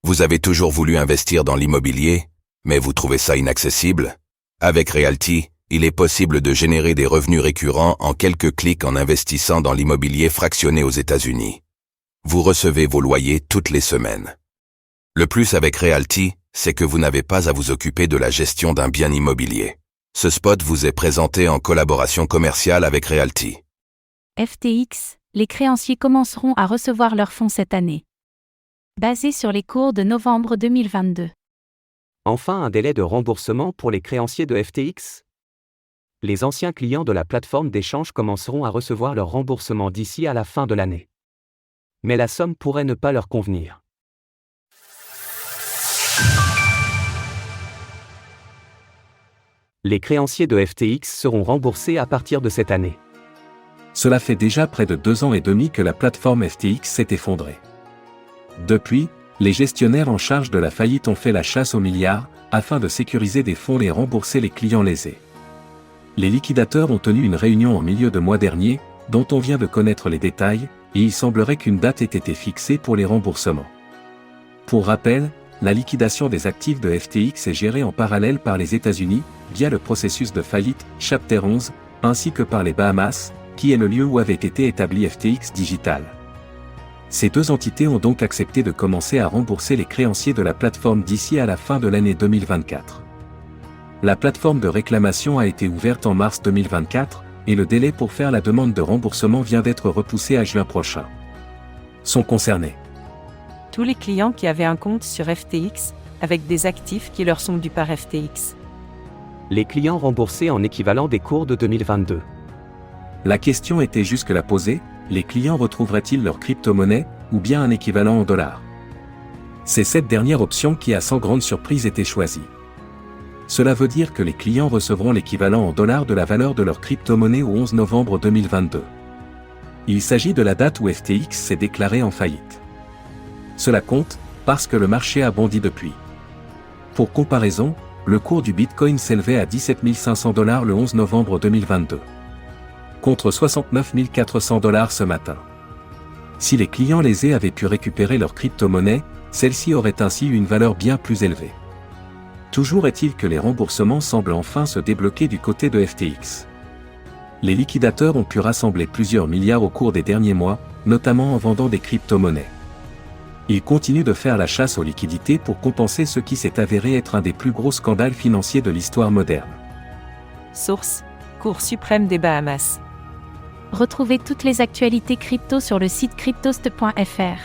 Vous avez toujours voulu investir dans l'immobilier, mais vous trouvez ça inaccessible? Avec Realty, il est possible de générer des revenus récurrents en quelques clics en investissant dans l'immobilier fractionné aux États-Unis. Vous recevez vos loyers toutes les semaines. Le plus avec Realty, c'est que vous n'avez pas à vous occuper de la gestion d'un bien immobilier. Ce spot vous est présenté en collaboration commerciale avec Realty. FTX, les créanciers commenceront à recevoir leurs fonds cette année. Basé sur les cours de novembre 2022. Enfin un délai de remboursement pour les créanciers de FTX? Les anciens clients de la plateforme d'échange commenceront à recevoir leur remboursement d'ici à la fin de l'année. Mais la somme pourrait ne pas leur convenir. Les créanciers de FTX seront remboursés à partir de cette année. Cela fait déjà près de 2 ans et demi que la plateforme FTX s'est effondrée. Depuis, les gestionnaires en charge de la faillite ont fait la chasse aux milliards, afin de sécuriser des fonds et rembourser les clients lésés. Les liquidateurs ont tenu une réunion en milieu de mois dernier, dont on vient de connaître les détails, et il semblerait qu'une date ait été fixée pour les remboursements. Pour rappel, la liquidation des actifs de FTX est gérée en parallèle par les États-Unis, via le processus de faillite, Chapter 11, ainsi que par les Bahamas, qui est le lieu où avait été établi FTX Digital. Ces deux entités ont donc accepté de commencer à rembourser les créanciers de la plateforme d'ici à la fin de l'année 2024. La plateforme de réclamation a été ouverte en mars 2024, et le délai pour faire la demande de remboursement vient d'être repoussé à juin prochain. Sont concernés tous les clients qui avaient un compte sur FTX, avec des actifs qui leur sont dus par FTX. Les clients remboursés en équivalent des cours de 2022. La question était jusque-là posée, les clients retrouveraient-ils leur crypto-monnaie, ou bien un équivalent en dollars? C'est cette dernière option qui a sans grande surprise été choisie. Cela veut dire que les clients recevront l'équivalent en dollars de la valeur de leur crypto-monnaie au 11 novembre 2022. Il s'agit de la date où FTX s'est déclaré en faillite. Cela compte, parce que le marché a bondi depuis. Pour comparaison, le cours du Bitcoin s'élevait à 17 500 $ le 11 novembre 2022. Contre 69 400 $ ce matin. Si les clients lésés avaient pu récupérer leur crypto-monnaie, celle-ci aurait ainsi eu une valeur bien plus élevée. Toujours est-il que les remboursements semblent enfin se débloquer du côté de FTX. Les liquidateurs ont pu rassembler plusieurs milliards au cours des derniers mois, notamment en vendant des crypto-monnaies. Ils continuent de faire la chasse aux liquidités pour compenser ce qui s'est avéré être un des plus gros scandales financiers de l'histoire moderne. Source: Cour suprême des Bahamas. Retrouvez toutes les actualités crypto sur le site cryptost.fr.